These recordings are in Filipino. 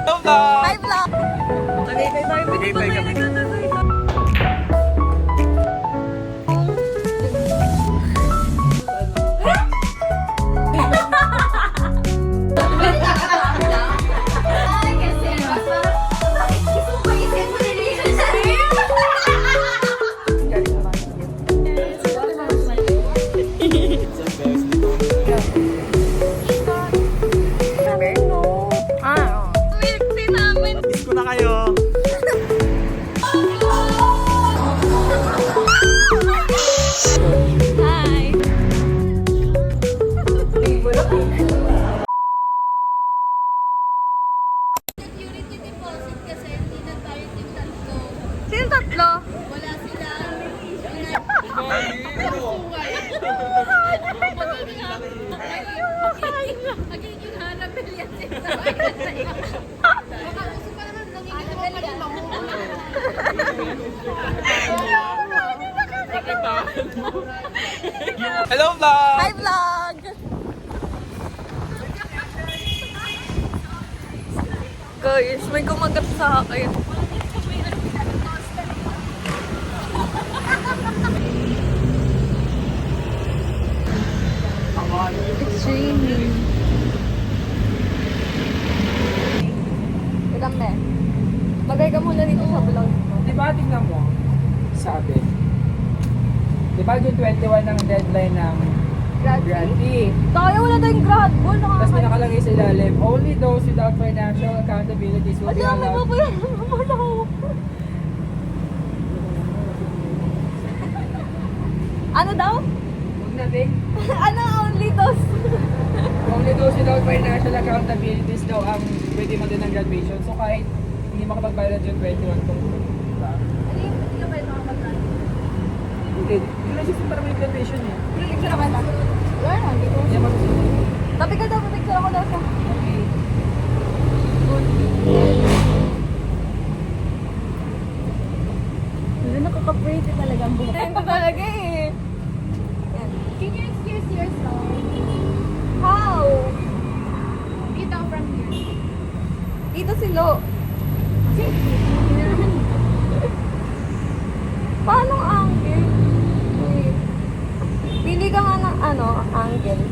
Hello vlog! Hi vlog! Tagaytay tayo. Tagaytay kami. Miss ko na kayo. Hi! Security deposit kasi hindi na tayo yung tatlo. Sino tatlo? Wala sila. Magiging hanapil yan sa baka gusto pa naman nangingin mo pa rin Hello vlog! Hi vlog! Guys, may kumagat sa akin. It's raining. Ilang na. Magay ka muna dito sa vlog ko. Di ba, tingnan mo, sabi. Di ba, June 21 ang deadline ng grantee? Tayo wala tayong grad ball. Tapos may nakalagay sa ilalim, only those without financial accountabilities will be Ano, may allowed. babayan naman ako. Ano daw? Huwag natin. Ano only those? Only those without financial accountabilities daw ang pwede mag-din ng graduation. So kahit hindi makapagbayad ng June 21 kung diba? Hindi ka ba ito kapag-grad? Hindi. Yung register para may graduation eh. Picture naman. Wala na, hindi ko. Yan Tapi ka daw, picture ako daw sa... Okay. Hindi nakaka-pretty talaga ang buhok. Ito talaga eh. Yan. Can you excuse yourself? How? Dito from here. Dito si Lo. Paano angle? Wait. Pili ka nga ng ano, angle.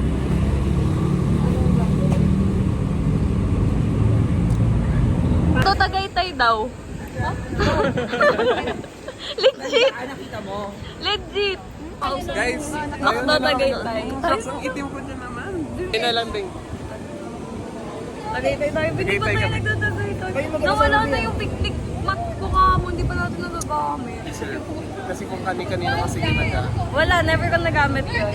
Ito Tagaytay daw. Legit! Nakita mo. Legit! Guys, Makdo Tagaytay. Shucks, ang itim ko na naman. Hindi na lang din. Tagaytay tayo. Hindi pa Tagaytay tayo kami. nagtatagaytay. Nawala na yung picnic mat ko kamo. Hindi pa natin nagagamit. Kasi kung kani-kanino kasi ginaga. Wala, never ko nagamit yun.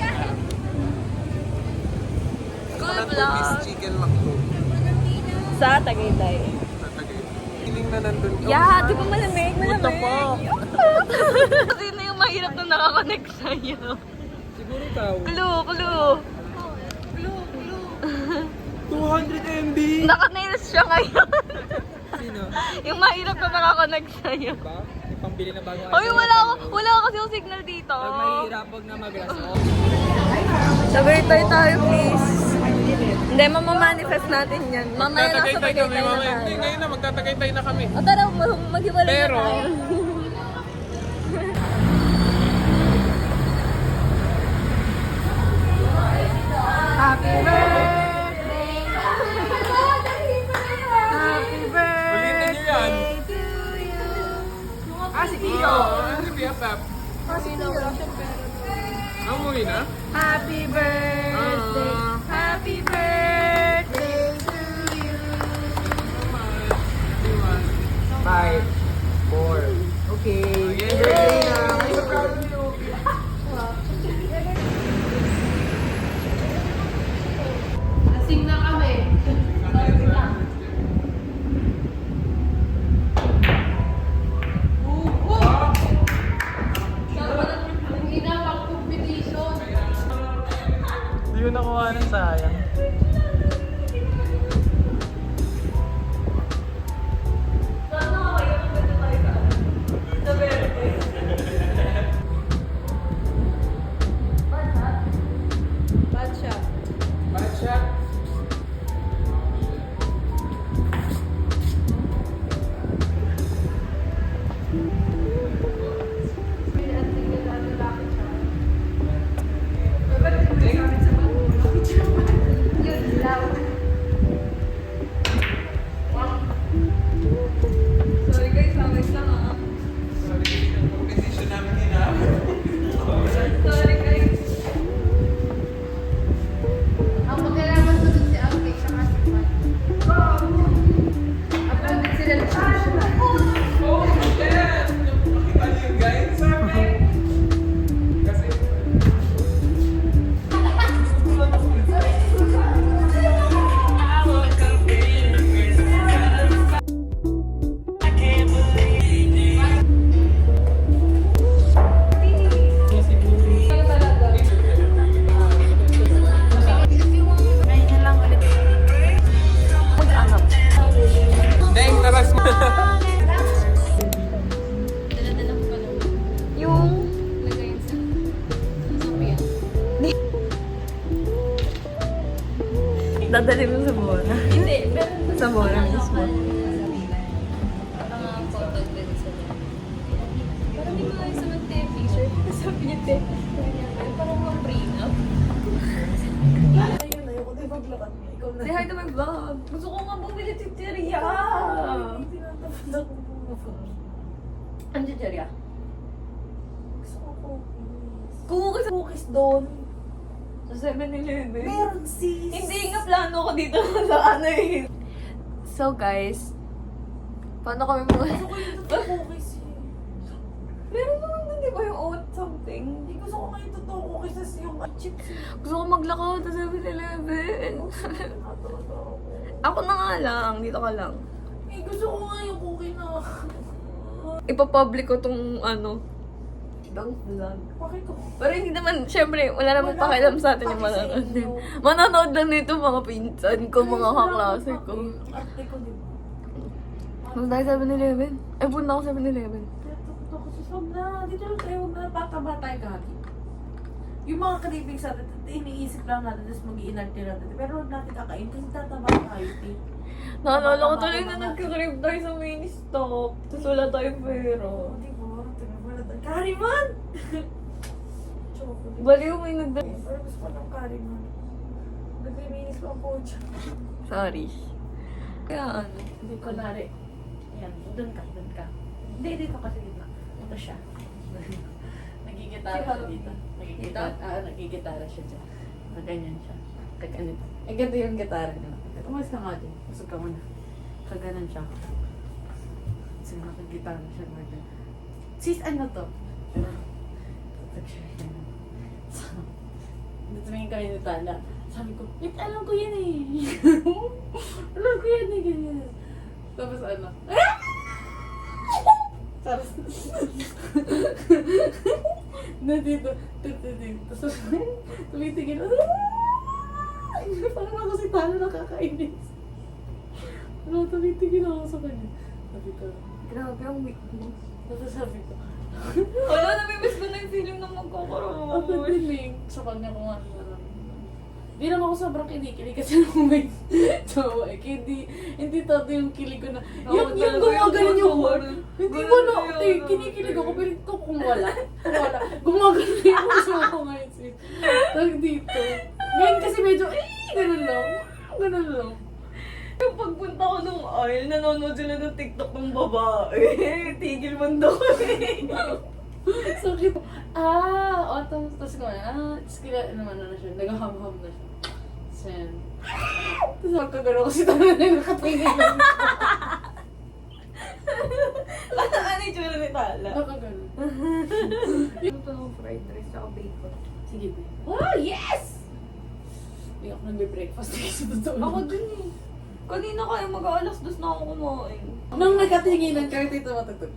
Cool Miss vlog. Chicken McDo. Sa Tagaytay. Tatagay. Feeling na nandun. Yeah, di ba malamig? What the fuck? Sino yung mahirap na nakakonect sa'yo? Siguro ikaw. Clue. 200 MB! Naka-nails siya ngayon. Sino? Yung mahirap na nakakonect sa'yo. Diba? May pambili na bagong Oy, wala kasi yung signal dito. Pag mahihirap, huwag na mag-raso. Tagaytay tayo, please. Hindi, mamamanifest natin yan. Mamaya nasa Magtatagaytay Tagaytay kami na mamaya. Hindi, tayo. ngayon na magtatagaytay na kami. O tara, maghiwalay na Pero, tayo. Happy birthday! Happy ulitin nyo yan. birthday to you! Ah, si Tio! Ano si BFF? Ang muli na? Happy birthday! Happy birthday to you! 5, 4. Okay. Yay! Birthday na! I'm so proud of you! Asing na kami. Competition. Hindi ko nakuha ng sayang. Sana kayo, maganda tayo sa birthday. Dadali mo sa Bora. Hindi, pero Sa Bora mismo. parang photo din sila. Parang may mga isa mag-t-shirt. Sabi niya, parang mga prenup. Say hi to my vlog. Gusto ko nga bumili chicheria. Ano chicheria? Cookies doon. Sa 7-Eleven. Meron sis. Hindi nga plano ko dito sa ano eh. So guys, paano kami Cookies eh. Meron naman doon, di ba yung oat something? Hindi gusto ko ngayon totoo cookies tas yung chips eh. Gusto ko maglakaw sa 7-Eleven. Ako na nga lang, dito ka lang. Eh gusto ko nga yung cookie na. Ipapublic ko tong ano, ibang vlog. Bakit ko? Pero hindi naman, syempre, wala namang Wala pakialam sa atin akong yung paki sa manonood. inyo. Manonood lang nito mga pinsan ko, mga kaklase ko. Arte ko di ba? Kung tayo 7-Eleven. Ay, punta ako 7-Eleven. Ito ko sa sobra. Dito lang tayo, huwag na pataba tayo kati. Yung mga cravings natin, iniisip lang natin, tapos mag-iinarte natin. Pero huwag natin kakain kasi tataba tayo, eh. Naalala ko tuloy na nagka-crave tayo sa mini stop. Tapos wala tayong pera. Oh, di ba? Tinabala tayo. Kariman! Chocolate. Baliw may nagda... Pero gusto ko ng kariman. Nagliminis ko ang coach. Sorry. Kaya ano? Hindi ko nari. Ayan, doon ka. Hindi, dito kasi dito. Ito siya. Nagigitara siya dito. Nagigitara siya dyan. Ganyan siya. Kaganito. Eh, ganito yung gitara niya. Umalis ka nga din. Usog ka muna. Kaganan siya. Kasi nakagitara siya. Sis, ano to? Tutag siya. Tumingin kami ni Tala. Sabi ko, wait, alam ko yan eh. Alam ko yan eh, ganyan. Tapos ano? Tapos, nandito, tapos tumitingin, parang ako si Tala nakakainis. Ano, tumitingin ako sa kanya. Sabi ko, Grabe ang weakness. tapos sabi ko, Wala, namimiss ko na yung feeling na magkakaroon. ako din eh, sa kanya ko nga naman. Di naman ako sobrang kinikilig kasi nung may jowa eh. Hindi todo yung kilig ko na, yung gumagalan yung word. Hindi ko na, kinikilig ako, pero ito kung wala. Gumagalan yung puso ko ngayon sis. Tag dito. Ngayon kasi medyo, ganun lang. Ganun lang. Yung pagpunta ko nung aisle, nanonood sila ng TikTok ng babae. Tigil man daw eh. So, tapos ko na, tapos kila naman na siya, nag-ham-ham na siya. Sen. Tapos magkagano ko si Tana na nakatingin lang. Ano yung tsura ni Tala? Nakagano. Ito ng fried rice tsaka bacon. Sige, be. Oh, yes! Hindi ako nagbe-breakfast kasi totoo. Ako din eh. Kanina kaya mag-aalas dos na ako kumain. Nung nagkatinginan ka, dito matutog.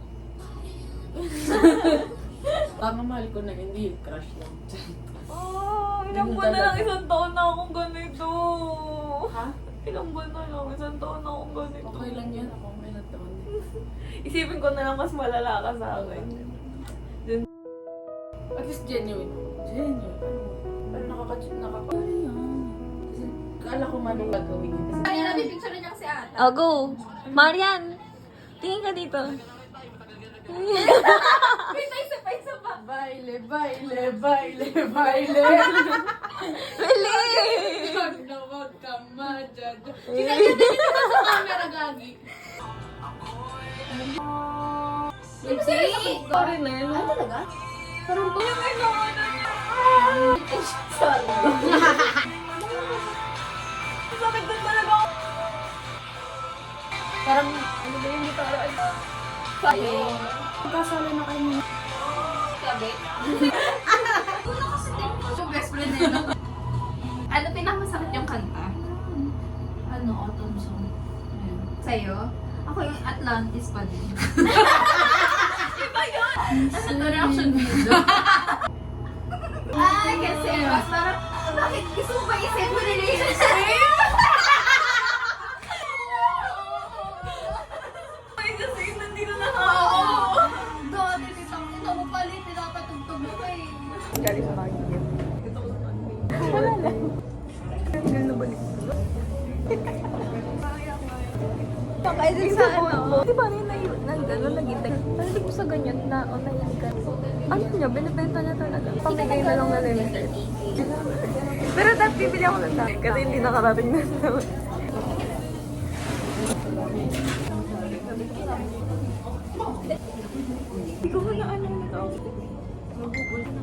Tama, mahal ko na, hindi crush lang. Ilang Ganun buwan na lang, talaga. isang taon na akong ganito. Ha? Ilang buwan na lang, isang taon na akong ganito. Okay lang yan, ako may nataon din. Isipin ko na lang mas malala ka sa akin. At least genuine. Genuine. Pero nakaka- Kasi kala ko man ang gagawin niya. Kasi Kaya namin picture niya kasi ata. Oh, go! Marian! Tingin ka dito. Wait, isa pa. baile, baile, baile, baile. Really? Wag na wag ka madyan. Sinagyan din ito sa camera, Gagi. Lipstick. Sorry na yun. Ano talaga? Parang po. Yung ano, Sorry. sakit na talaga ako. Parang, Ano ba yung gitara? sabi. Kasali na kayo. Sabi. Yung best friend nila. Ano pinakamasakit yung kanta? Ano, autumn song. Ayun. Sa'yo? Ako yung Atlantis pa din. Iba yun! Ano reaction video? Ay, kasi mas parang, bakit gusto mo ba isip mo relationship? Ay, kasi nandito na ako. Dati, ito mo palit, pinapatugtog mo ko eh. Galing sa bagay. Ito ko sa bagay. Wala lang. Ganun na balik. Kaya din sa ano. Di ba rin na gano'n nag-intay? Hindi ko sa ganyan na o nahiligan. Ano niya, binibenta niya talaga. Pamigay na lang na limited. Pero dahil bibili ako ng dami kasi hindi nakarating na naman. Hindi ko na ano ito. Mabubul na.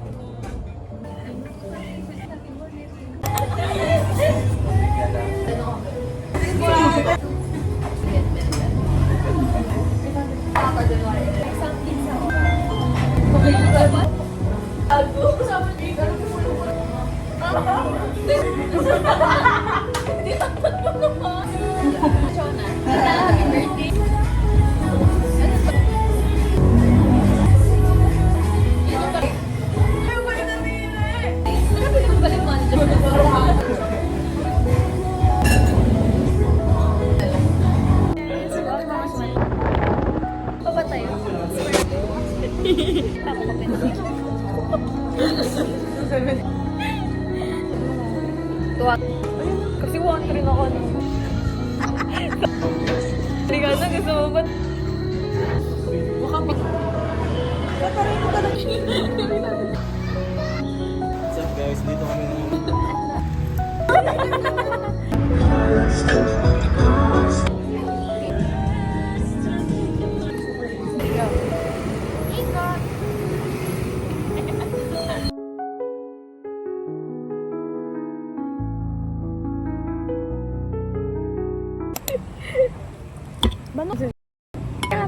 Pa tayo? Tuwa. Kasi 1-3 ako na. Hindi ka na, gusto mo ba? Katarin mo ka lang. What's up guys? Dito kami ng...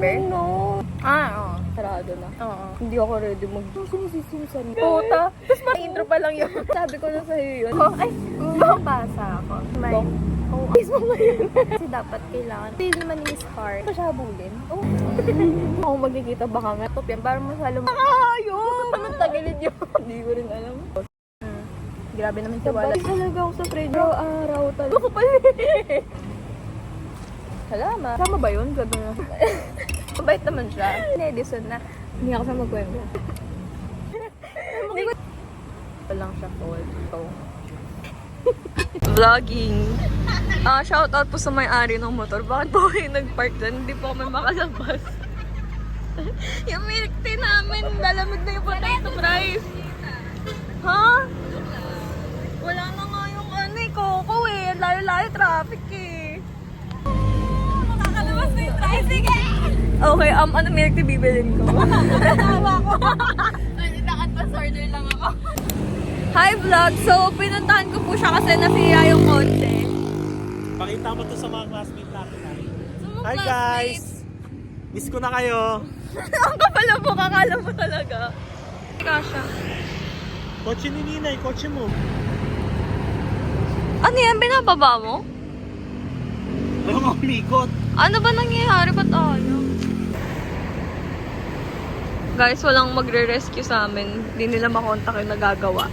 No. Oo. Sarado na. Oo. Hindi ako ready mag-sususan. Puta. Tapos intro pa lang yun. Sabi ko na sa'yo yun. Oh, ay, basa ako. May. Oh, mismo mo yun. Kasi dapat kailangan. Hindi naman ni Miss Heart. Ito siya habulin. Oh. Ako magkikita baka nga. Top yan. Para masalo mo. Yun! Anong tagilid yun? Hindi ko rin alam. Grabe naman tiwala. Talaga ako sa friend. Araw talaga. Ako pala. Salamat. Sama ba yun? Gano'n na. Mabait naman siya. Edison na. Hindi ako sa magkwento. Hindi ko... Ito lang siya po. Ito. Vlogging. Shoutout po sa may-ari ng motor. Bakit po kayo nag-park dyan? Hindi po kami makalabas. Yung milk tea namin. Lalamig na yung potato fries. Ha? Wala na nga yung ano eh. Coco eh. Layo-layo traffic eh. Okay, ano milk tea bibilin ko? Tawa ko. Naka-advance order lang ako. Hi vlog! So, pinuntahan ko po siya kasi nasira yung kotse. Pakita mo to sa mga classmate natin. Hi classmates. guys! Miss ko na kayo! Ang kapala mo, kakala mo talaga. Kasha. Kotse ni Ninay, kotse mo. Ano yan? Binababa mo? Ayaw nga umikot. Ano ba nangyayari? Ba't ayaw? Guys, walang magre-rescue sa amin. Hindi nila makontak yung nagagawa.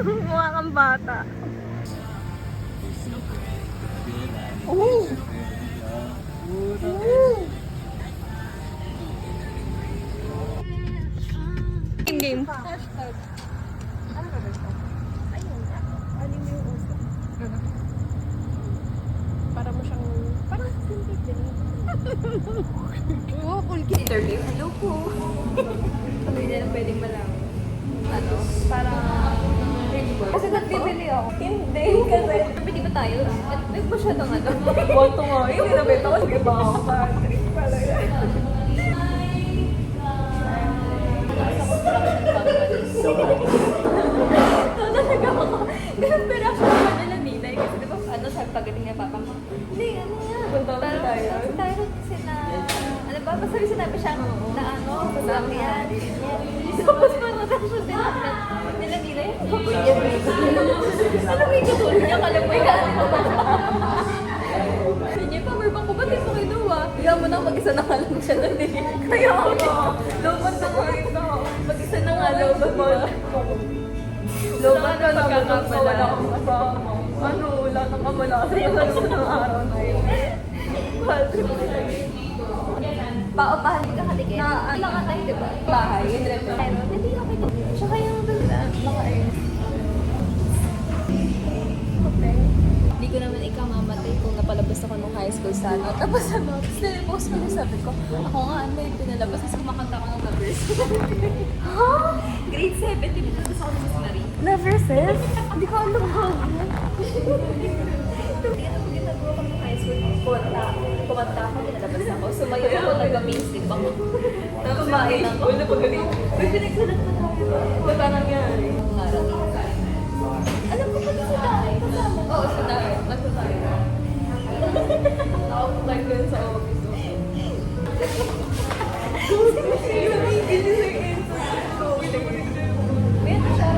Mukha kang bata. Oh! Game. Hashtag. Ano ba ito? Ayun na. Anime yung uso. Para mo siyang... Parang tintig din. Oo, cool kid. Interview. Hello po. Ano yun ang pwedeng malaman? Ano? Para... Kasi nagbibili ako. Hindi. Kasi... Bili ba tayo? May ba siya ng ano? Boto nga. Hindi na beta ko. Sige ba ako pa? Trip pala yan. Talaga ako. Ganun pero ako naman nila Ninay. Kasi di ba ano sabi pagaling niya papa mo? Hindi, ano yan. Punta ko Pero tayo. tayo kasi na... Ano ba? Basta rin sinabi siya na ano, kasama yan. Tapos parang siya nila Ninay. Ano may katulad niya? Kala mo yan. Sige, pamarbang ko ba't ito kayo daw ah? Higa mo na mag-isa na nga lang siya nun eh. Kaya ako, loban na nga ito. Mag-isa na nga loban mo. Loban na nagkakapala. Wala akong kasama. Ano, wala nang kamalasan. Wala ng araw na yun. Paupahan ka katigin. Ilang ka tayo, diba? Bahay, yun rin. Pero, hindi ako ito. Siya kaya yung mga ayun. Hindi ko naman ikamamatay kung napalabas ako nung high school sa ano. Tapos ano, nilipost ko na sabi ko, ako nga ano yung pinalabas kasi kumakanta ko ng lovers. Ha? Grade 7, pinalabas ako ng Miss Marie. Never sis? Hindi ko alam how. Ginagawa ko ng high school, kumanta ako, pinalabas ako. Sumayo ako, nag-mainstream ako. Kumain ako. Wala pa galing. May pinagsalat pa tayo. Wala nangyari. Alam ko pa sa dahil kasama. Oo, sa dahil. Nasa dahil. Nakapag ko yun sa office. Meron siya.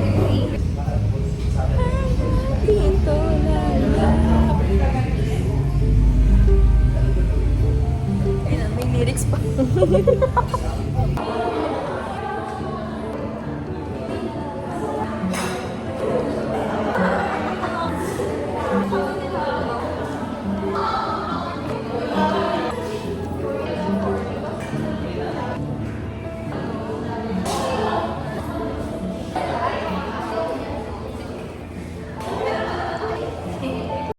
Dito na Ayun na, may lyrics pa.